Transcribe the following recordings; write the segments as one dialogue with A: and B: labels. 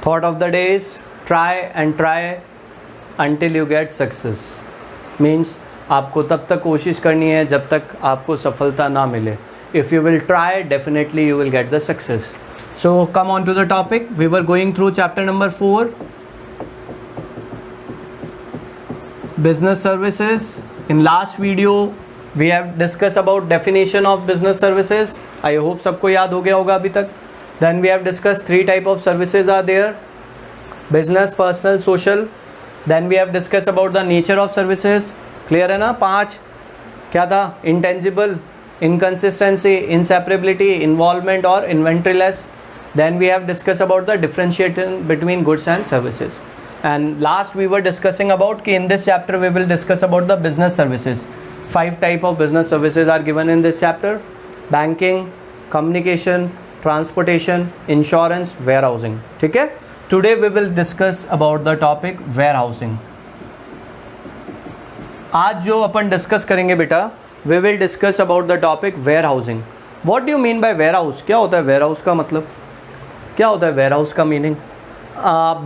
A: Thought of the day is try and try until you get success. Means आपको तब तक कोशिश करनी है जब तक आपको सफलता ना मिले. If you will try, definitely you will get the success. So come on to the topic. We were going through chapter number 4, business services. In last video we have discussed about definition of business services. I hope सबको याद हो गया होगा अभी तक. Then we have discussed 3 type of services are there: business, personal, social. Then we have discussed about the nature of services. Clear है ना? 5 क्या था? Intangible, inconsistency, inseparability, involvement और inventoryless. Then we have discussed about the differentiation between goods and services. And last we were discussing about कि in this chapter we will discuss about the business services. 5 type of business services are given in this chapter: banking, communication, transportation, insurance, warehousing. ठीक है? Today we will discuss about the topic warehousing. आज जो अपन discuss करेंगे बेटा, we will discuss about the topic warehousing. What do you mean by warehouse? क्या होता है warehouse का मतलब? क्या होता है warehouse का मीनिंग?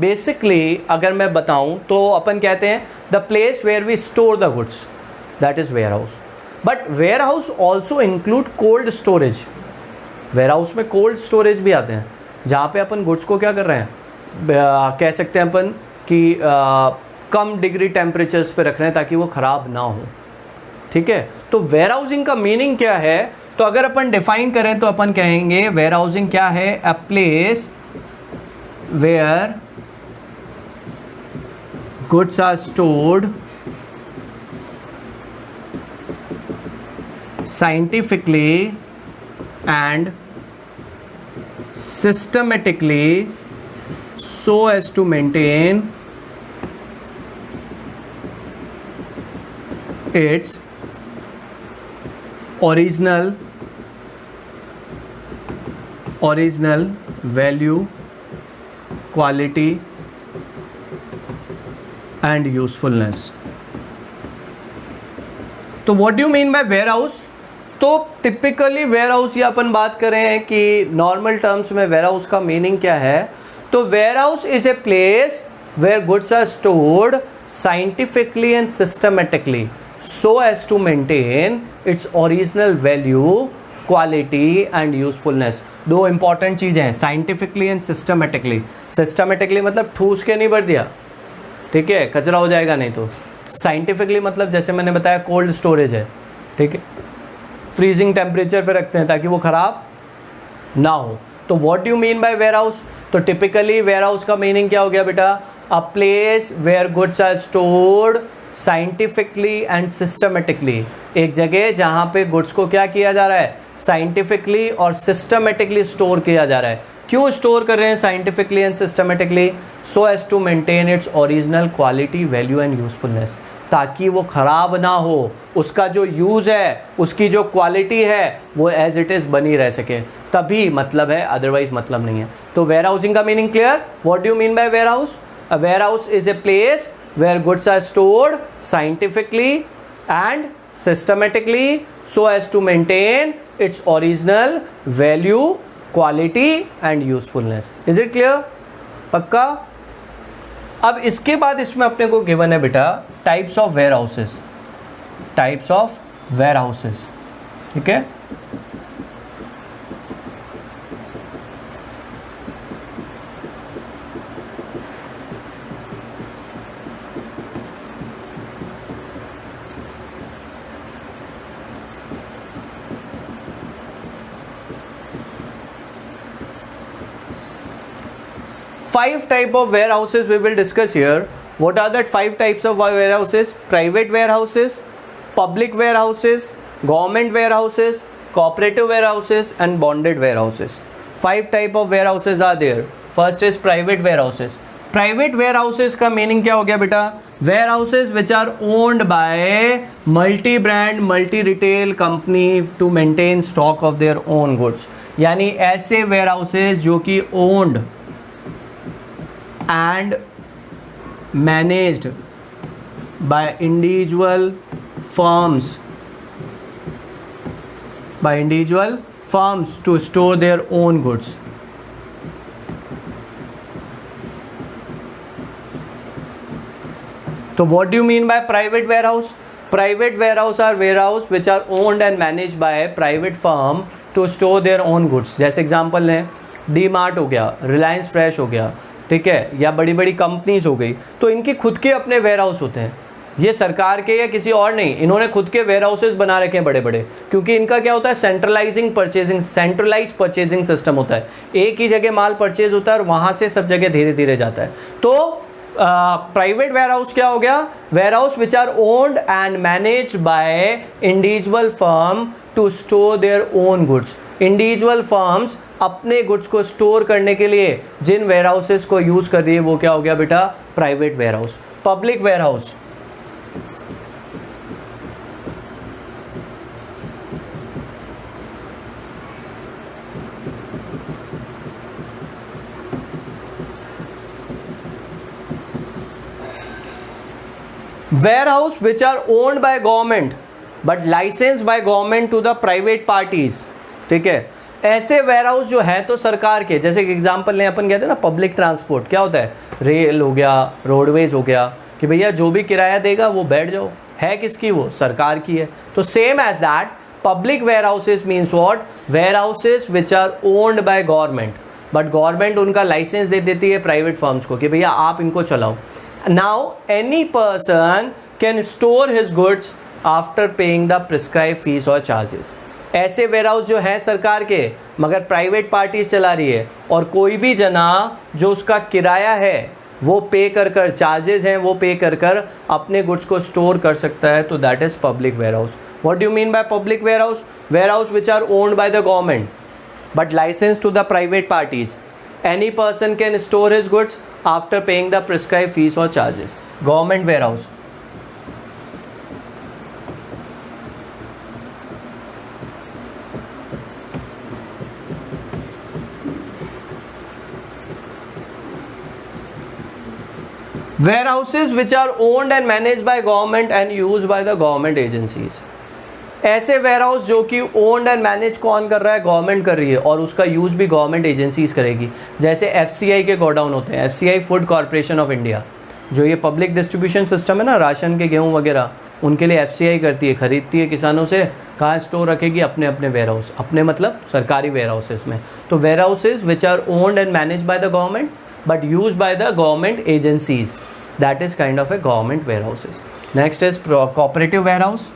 A: बेसिकली अगर मैं बताऊं तो अपन कहते हैं the place where we store the goods, that is warehouse. But warehouse also include cold storage. Warehouse में कोल्ड स्टोरेज भी आते हैं जहाँ पे अपन गुड्स को क्या कर रहे हैं, कह सकते हैं अपन कि कम डिग्री टेम्परेचर्स पे रख रहे हैं ताकि वो ख़राब ना हो. ठीक है? तो वेयर हाउसिंग का मीनिंग क्या है? तो अगर अपन डिफाइन करें तो अपन कहेंगे वेयर हाउसिंग क्या है? A place where goods are stored scientifically and systematically so as to maintain its original value, quality and usefulness. तो what do you mean by warehouse? तो टिपिकली warehouse या अपन बात करें कि नॉर्मल टर्म्स में warehouse का मीनिंग क्या है, तो warehouse is a place where goods are stored scientifically and systematically so as to maintain its original value, quality and usefulness. 2 important चीज़ें हैं, साइंटिफिकली एंड सिस्टमेटिकली. सिस्टमेटिकली मतलब ठूस के नहीं भर दिया, ठीक है, कचरा हो जाएगा नहीं तो. साइंटिफिकली मतलब जैसे मैंने बताया कोल्ड स्टोरेज है, ठीक है, फ्रीजिंग टेम्परेचर पे रखते हैं ताकि वो ख़राब ना हो. तो what do you mean by warehouse? तो टिपिकली वेयर हाउस का मीनिंग क्या हो गया बेटा? A place where goods are stored scientifically and systematically. एक जगह जहाँ पे गुड्स को क्या किया जा रहा है? साइंटिफिकली और सिस्टमेटिकली स्टोर किया जा रहा है. क्यों स्टोर कर रहे हैं scientifically and systematically? So as to maintain its original quality, value and usefulness, ताकि वो ख़राब ना हो, उसका जो यूज़ है, उसकी जो क्वालिटी है वो एज इट इज़ बनी रह सके, तभी मतलब है, अदरवाइज मतलब नहीं है. तो वेयर हाउसिंग का meaning clear? What do you mean by warehouse? A warehouse is a place where goods are stored scientifically and systematically so as to maintain its original value, quality and usefulness. Is it clear? पक्का? अब इसके बाद इसमें अपने को given है बेटा types of warehouses. Types of warehouses, ठीक है. Five type of warehouses we will discuss here. What are that 5 types of warehouses? Private warehouses, public warehouses, government warehouses, cooperative warehouses and bonded warehouses. 5 type of warehouses are there. First is private warehouses. Private warehouses का meaning क्या हो गया बेटा? Warehouses which are owned by multi-brand, multi-retail company to maintain stock of their own goods. यानी ऐसे warehouses जो कि owned and managed by individual firms to store their own goods. तो what do you mean by private warehouse? Private warehouse are warehouse which are owned and manage by private firm to store their own goods. जैसे example लें, DMart हो गया, Reliance fresh हो गया, ठीक है, या बड़ी बड़ी कंपनीज हो गई, तो इनके खुद के अपने वेयर हाउस होते हैं। ये सरकार के या किसी और नहीं, इन्होंने खुद के वेयर हाउसेज बना रखे हैं बड़े बड़े, क्योंकि इनका क्या होता है, सेंट्रलाइज परचेजिंग सिस्टम होता है। एक ही जगह माल परचेज होता है और वहाँ से सब जगह धीरे धीरे जाता है। तो प्राइवेट वेयर हाउस क्या हो गया? Warehouse which are owned and manage by individual firm to store their own goods. Individual firms अपने गुड्स को स्टोर करने के लिए जिन वेयर हाउसेस को यूज कर रही है वो क्या हो गया बेटा? Private warehouse. Public warehouse, warehouse which are owned by government but licensed by government to the private parties। ठीक है, ऐसे वेयरहाउस जो है तो सरकार के, जैसे एग्जांपल लें, अपन कहते हैं ना पब्लिक ट्रांसपोर्ट, क्या होता है, रेल हो गया, रोडवेज हो गया, कि भैया जो भी किराया देगा वो बैठ जाओ, है किसकी? वो सरकार की है। तो same as that public warehouses means what? Warehouses which are owned by government, but government उनका लाइसेंस दे देती है प्राइवेट फर्म्स को कि भैया आप इनको चलाओ। Now any person can store his goods after paying the prescribed fees or charges। ऐसे वेयरहाउस जो है सरकार के मगर प्राइवेट पार्टी चला रही है, और कोई भी जना जो उसका किराया है वो पे कर चार्जेस हैं वो पे कर अपने गुड्स को स्टोर कर सकता है, तो that is public warehouse. What do you mean by public warehouse? Warehouse which are owned by the government but license to the private parties. Any person can store his goods after paying the prescribed fees or charges। Government warehouse। Warehouses which are owned and managed by government and used by the government agencies। ऐसे warehouse जो कि owned and manage कौन कर रहा है? Government कर रही है, और उसका यूज़ भी गवर्नमेंट एजेंसीज करेगी। जैसे एफसीआई के गोडाउन होते हैं, FCI food corporation of India, जो ये पब्लिक डिस्ट्रीब्यूशन सिस्टम है ना, राशन के, गेहूँ वगैरह, उनके लिए एफसीआई करती है, खरीदती है किसानों से, कहाँ स्टोर रखेगी? अपने अपने वेयर हाउस, अपने मतलब सरकारी वेयर हाउसेस में। तो warehouses which are owned and manage by the government but use by the government agencies, that is kind of a government warehouses. Next is cooperative warehouse.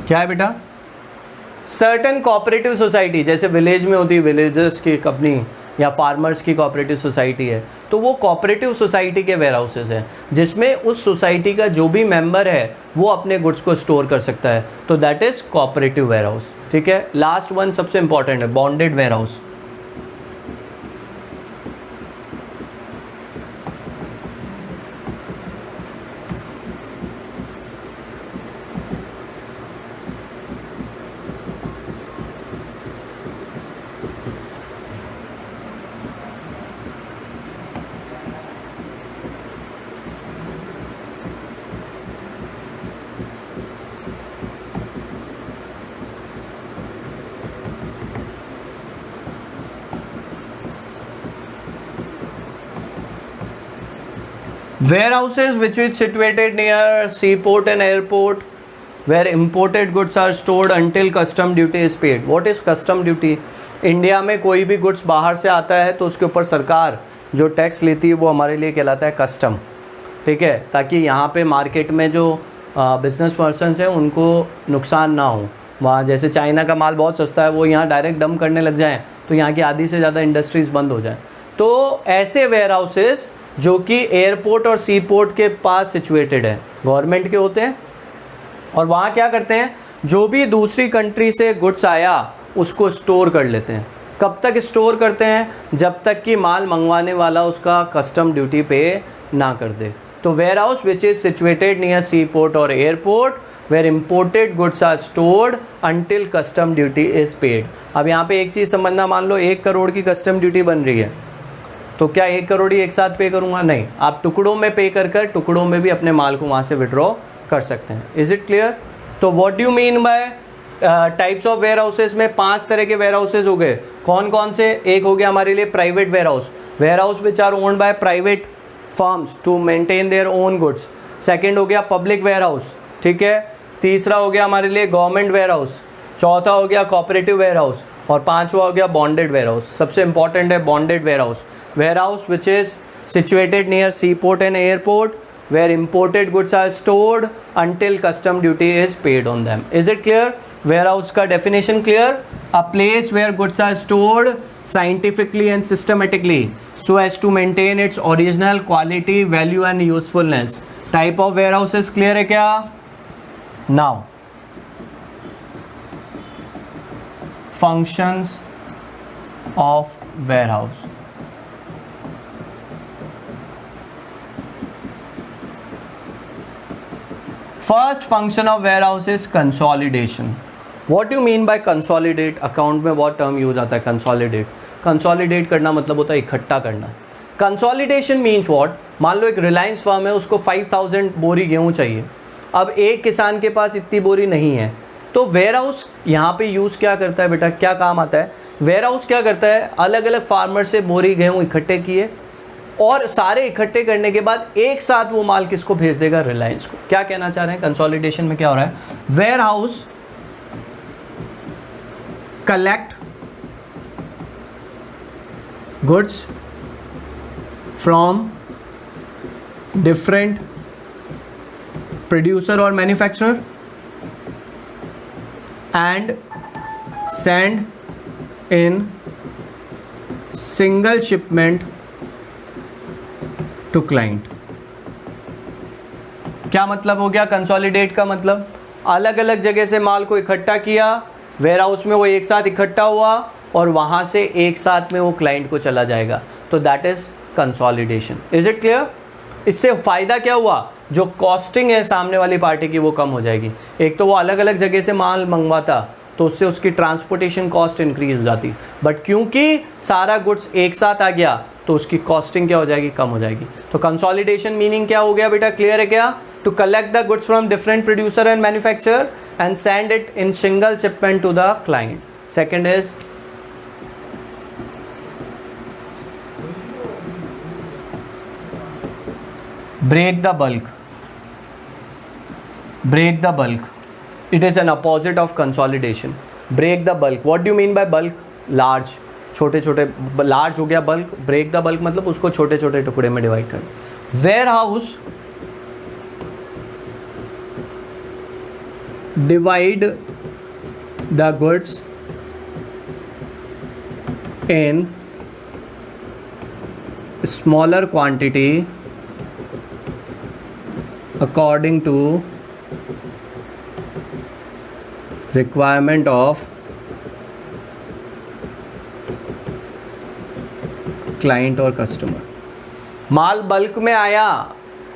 A: क्या है बेटा? Certain cooperative society, जैसे village में होती है, villagers की company या farmers की कोऑपरेटिव सोसाइटी है, तो वो कोऑपरेटिव सोसाइटी के वेयर हाउसेज हैं जिसमें उस सोसाइटी का जो भी मेंबर है वो अपने गुड्स को स्टोर कर सकता है, तो that is cooperative warehouse. ठीक है, लास्ट वन सबसे इंपॉर्टेंट है, bonded warehouse. Warehouses which is situated near seaport and airport where imported goods are stored until custom duty is paid। What is custom duty? India में कोई भी goods बाहर से आता है तो उसके ऊपर सरकार जो टैक्स लेती है वो हमारे लिए कहलाता है कस्टम। ठीक है, ताकि यहाँ पे मार्केट में जो बिजनेस पर्सनस हैं उनको नुकसान ना हो। वहाँ जैसे चाइना का माल बहुत सस्ता है, वो यहाँ डायरेक्ट डंप करने लग जाएँ तो यहाँ की आधी से ज़्यादा इंडस्ट्रीज़ बंद हो जाएँ। तो ऐसे वेयर हाउसेस जो कि एयरपोर्ट और सी पोर्ट के पास सिचुएटेड है, गवर्नमेंट के होते हैं, और वहाँ क्या करते हैं, जो भी दूसरी कंट्री से गुड्स आया उसको स्टोर कर लेते हैं। कब तक स्टोर करते हैं? जब तक कि माल मंगवाने वाला उसका कस्टम ड्यूटी पे ना कर दे। तो warehouse which is situated near sea port और airport where imported goods are stored until custom duty is paid. अब यहाँ पे एक चीज़ समझना, मान लो 1 करोड़ की कस्टम ड्यूटी बन रही है, तो क्या 1 करोड़ ही एक साथ पे करूँगा? नहीं, आप टुकड़ों में पे कर कर टुकड़ों में भी अपने माल को वहाँ से विड्रॉ कर सकते हैं। Is it clear? तो what do you mean by types of warehouses में 5 तरह के वेयर हाउसेज हो गए। कौन कौन से? एक हो गया हमारे लिए private warehouse which are owned by private firms to maintain their own goods. Second हो गया पब्लिक वेयर हाउस, ठीक है। तीसरा हो गया हमारे लिए गवर्नमेंट वेयर हाउस। चौथा हो गया कोऑपरेटिव वेयर हाउस और पांचवा हो गया बॉन्डेड वेयर हाउस। सबसे इंपॉर्टेंट है bonded warehouse which is situated near seaport and airport where imported goods are stored until custom duty is paid on them. Is it clear? Warehouse का definition clear? A place where goods are stored scientifically and systematically so as to maintain its original quality, value and usefulness. Type of warehouses clear है क्या? Now, functions of warehouse. First function of warehouse is consolidation. What you mean by consolidate? Account में बहुत term use आता है consolidate. Consolidate करना मतलब होता है इकट्ठा करना। Consolidation means what? मान लो एक रिलायंस फर्म है, उसको 5000 बोरी गेहूँ चाहिए। अब एक किसान के पास इतनी बोरी नहीं है, तो वेयर हाउस यहाँ पे यूज़ क्या करता है बेटा, क्या काम आता है? वेयर हाउस क्या करता है, अलग अलग फार्मर से बोरी गेहूँ इकट्ठे किए और सारे इकट्ठे करने के बाद एक साथ वो माल किसको भेज देगा? रिलायंस को। क्या कहना चाह रहे हैं? कंसोलिडेशन में क्या हो रहा है? Warehouse collect goods from different producer और manufacturer and send in single shipment to client. क्या मतलब हो गया कंसोलिडेट का? मतलब अलग अलग जगह से माल को इकट्ठा किया, वेयर हाउस में वो एक साथ इकट्ठा हुआ और वहां से एक साथ में वो क्लाइंट को चला जाएगा, तो that is consolidation. Is it clear? इससे फायदा क्या हुआ? जो कॉस्टिंग है सामने वाली पार्टी की वो कम हो जाएगी। एक तो वो अलग अलग जगह से माल मंगवाता तो उससे उसकी ट्रांसपोर्टेशन कॉस्ट इंक्रीज हो जाती, बट क्योंकि सारा गुड्स एक साथ आ गया तो उसकी कॉस्टिंग क्या हो जाएगी? कम हो जाएगी। तो कंसोलिडेशन मीनिंग क्या हो गया बेटा? क्लियर है क्या? To collect the goods from different producer and manufacturer and send it in single shipment to the client. Second is break the bulk. Break the bulk. It is an opposite of consolidation. Break the bulk. What do you mean by bulk? Large. छोटे छोटे, large हो गया bulk. Break the bulk मतलब उसको छोटे छोटे टुकड़े में डिवाइड कर। Warehouse divide the goods in smaller quantity according to requirement of client और कस्टमर। माल बल्क में आया,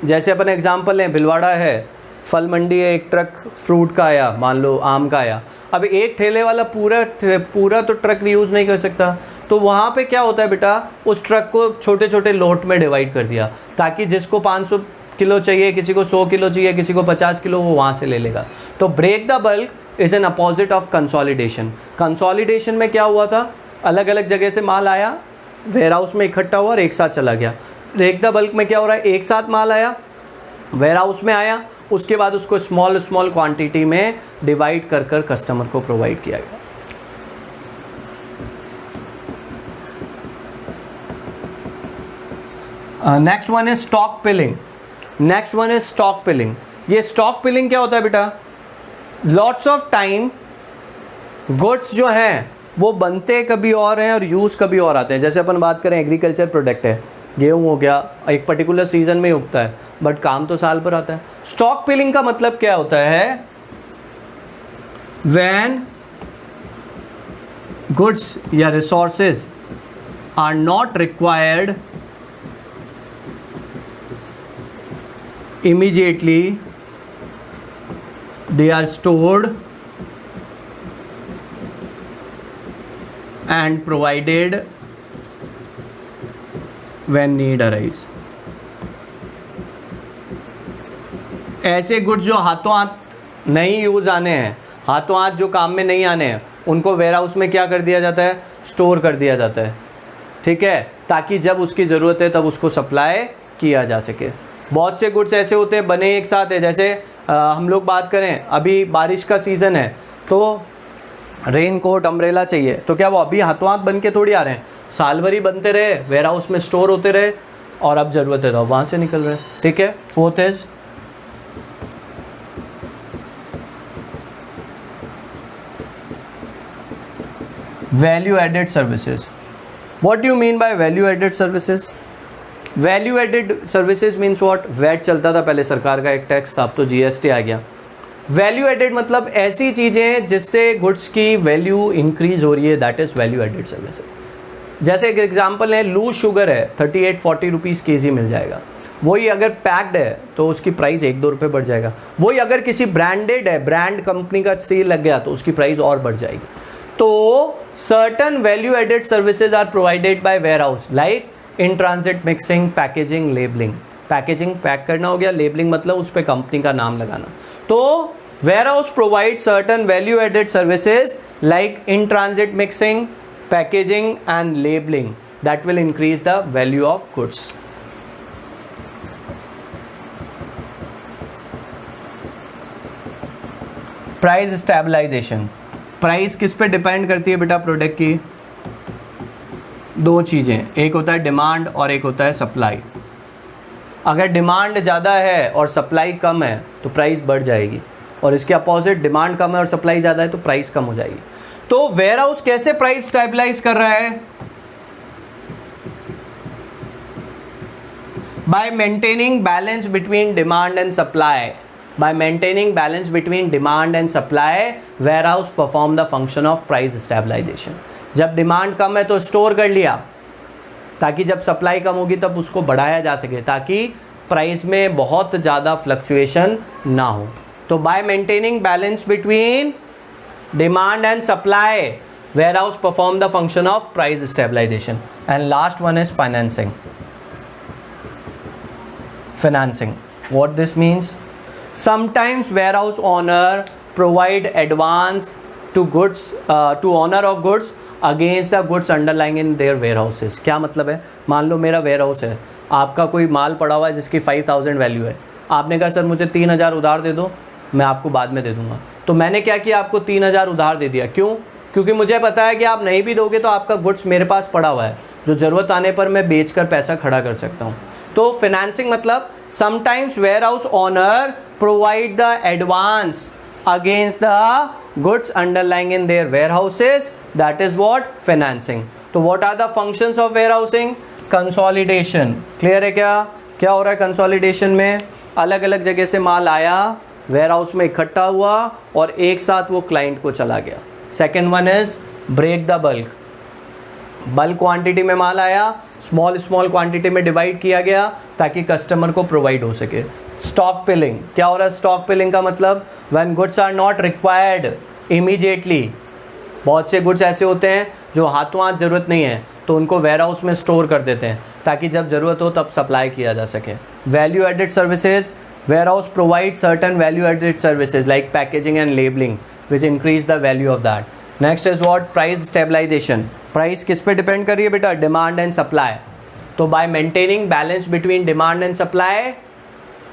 A: जैसे अपन एग्जांपल लें, भिलवाड़ा है, फल मंडी है, एक ट्रक फ्रूट का आया, मान लो आम का आया। अब एक ठेले वाला पूरा तो ट्रक यूज़ नहीं कर सकता, तो वहाँ पे क्या होता है बेटा, उस ट्रक को छोटे छोटे लोट में डिवाइड कर दिया ताकि जिसको 500 किलो चाहिए, किसी को 100 किलो चाहिए, किसी को 50 किलो, वो वहाँ से ले लेगा। तो break the bulk is an opposite of consolidation. Consolidation में क्या हुआ था? अलग अलग जगह से माल आया, वेयर हाउस में इकट्ठा हुआ और एक साथ चला गया। ब्रेक द बल्क में क्या हो रहा है? एक साथ माल आया, वेयर हाउस में आया, उसके बाद उसको स्मॉल क्वांटिटी में डिवाइड कर कर कस्टमर को प्रोवाइड किया गया। Next one is stockpiling. Next one is stockpiling. ये स्टॉक पिलिंग क्या होता है बेटा? लॉट्स ऑफ टाइम गुड्स जो हैं वो बनते कभी और हैं और यूज़ कभी और आते हैं। जैसे अपन बात करें एग्रीकल्चर प्रोडक्ट है, गेहूँ हो गया, एक पर्टिकुलर सीजन में उगता है, बट काम तो साल भर आता है। स्टॉक पिलिंग का मतलब क्या होता है? व्हेन गुड्स या resources are not required immediately, they are stored and provided when need arise. ऐसे गुड्स जो हाथों हाथ नहीं यूज आने हैं, हाथों हाथ जो काम में नहीं आने हैं, उनको वेयर हाउस में क्या कर दिया जाता है, स्टोर कर दिया जाता है, ठीक है, ताकि जब उसकी ज़रूरत है तब उसको सप्लाई किया जा सके। बहुत से गुड्स ऐसे होते हैं बने एक साथ है, जैसे हम लोग बात करें अभी बारिश का सीज़न है तो रेन कोट अम्ब्रेला चाहिए, तो क्या वो अभी हाथों हाथ बन के थोड़ी आ रहे हैं, साल भर ही बनते रहे, वेयर हाउस में स्टोर होते रहे और अब ज़रूरत है तो वहाँ से निकल रहे हैं, ठीक है। Fourth is value added services. What do you mean by value added services? Value added services means what? VAT चलता था पहले, सरकार का एक टैक्स था, अब तो जीएसटी आ गया। वैल्यू एडेड मतलब ऐसी चीज़ें जिससे गुड्स की वैल्यू इंक्रीज हो रही है, that is value added services. जैसे एक एग्जांपल है, लूज शुगर है 38-40 रुपीज़ केजी मिल जाएगा, वही अगर पैक्ड है तो उसकी प्राइस 1-2 रुपये बढ़ जाएगा। वही अगर किसी ब्रांडेड है, ब्रांड कंपनी का सेल लग गया तो उसकी प्राइस और बढ़ जाएगी। तो certain value added services are provided by warehouse like in transit mixing, packaging, labelling. Packaging pack करना हो गया, लेबलिंग मतलब उस पर कंपनी का नाम लगाना। तो warehouse provide certain value added services like in transit mixing, packaging and labelling that will increase the value of goods. Price stabilisation. Price किस पे डिपेंड करती है बेटा प्रोडक्ट की? दो चीज़ें, एक होता है डिमांड और एक होता है सप्लाई। अगर डिमांड ज़्यादा है और सप्लाई कम है तो प्राइस बढ़ जाएगी, और इसके अपोजिट डिमांड कम है और सप्लाई ज़्यादा है तो प्राइस कम हो जाएगी। तो वेयर हाउस कैसे प्राइस स्टेबलाइज कर रहा है? Bye maintaining balance between demand and supply. By maintaining balance between demand and supply, warehouse perform the function of price stabilization. जब डिमांड कम है तो स्टोर कर लिया ताकि जब सप्लाई कम होगी तब उसको बढ़ाया जा सके, ताकि प्राइस में बहुत ज़्यादा फ्लक्चुएशन ना हो। तो by maintaining balance between demand and supply, warehouse perform the function of price stabilization. And last one is financing. Financing. What this means? Sometimes warehouse owner provide advance to goods to owner of goods against the goods underlying in their warehouses. क्या मतलब है? मान लो मेरा ware house है, आपका कोई माल पड़ा हुआ है जिसकी 5000 वैल्यू है, आपने कहा सर मुझे 3000 उधार दे दो, मैं आपको बाद में दे दूंगा। तो मैंने क्या किया, आपको 3000 उधार दे दिया। क्यों? क्योंकि मुझे पता है कि आप नहीं भी दोगे तो आपका गुड्स मेरे पास पड़ा हुआ है, जो ज़रूरत आने पर मैं बेच कर पैसा खड़ा कर सकता हूँ। तो फाइनेंसिंग मतलब sometimes warehouse owner provide the advance against the goods underlying in their warehouses, that is what financing. तो what are the functions of warehousing? Consolidation. Clear है क्या? क्या हो रहा है कंसोलिडेशन में? अलग अलग जगह से माल आया, वेयर हाउस में इकट्ठा हुआ और एक साथ वो क्लाइंट को चला गया। Second one is break the bulk. Bulk quantity में माल आया, स्मॉल क्वांटिटी में डिवाइड किया गया ताकि कस्टमर को प्रोवाइड हो सके। Stockpiling. क्या हो रहा है स्टॉक पिलिंग का मतलब? When goods are not required immediately. बहुत से गुड्स ऐसे होते हैं जो हाथों हाथ ज़रूरत नहीं है तो उनको वेयर हाउस में स्टोर कर देते हैं ताकि जब ज़रूरत हो तब सप्लाई किया जा सके। Value added services. Warehouse provide certain value added services like packaging and labelling which increase the value of that. Next is what? Price stabilisation. Price किस पे डिपेंड कर रही है बेटा? Demand and supply. तो by maintaining balance between demand and supply,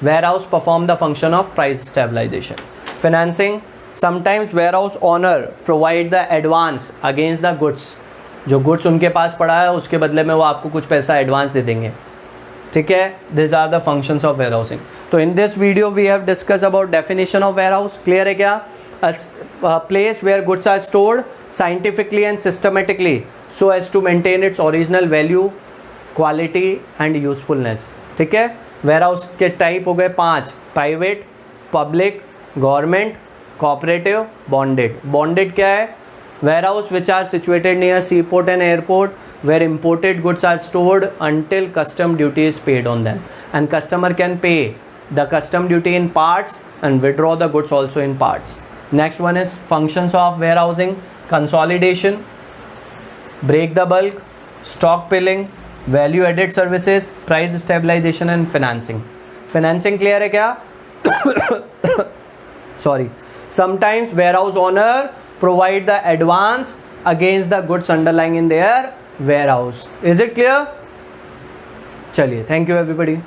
A: warehouse perform the function of price stabilization. Financing. Sometimes warehouse owner provide the advance against the goods. जो goods उनके पास पड़ा है उसके बदले में वो आपको कुछ पैसा एडवांस दे देंगे, ठीक है। These are the functions of warehousing. तो in this video we have discussed about definition of warehouse. Clear है क्या? A place where goods are stored scientifically and systematically so as to maintain its original value, quality and usefulness. ठीक है। Ware house के type हो गए 5: private, public, government, cooperative, bonded. Bonded क्या है? Warehouse which are situated near sea port and airport where imported goods are stored until custom duty is paid on them and customer can pay the custom duty in parts and withdraw the goods also in parts. Next one is functions of warehousing: consolidation, break the bulk, stock piling, value added services, price stabilisation and financing. Financing clear है क्या? Sorry, sometimes warehouse owner provide the advance against the goods underlying in their warehouse. Is it clear? चलिए, thank you everybody.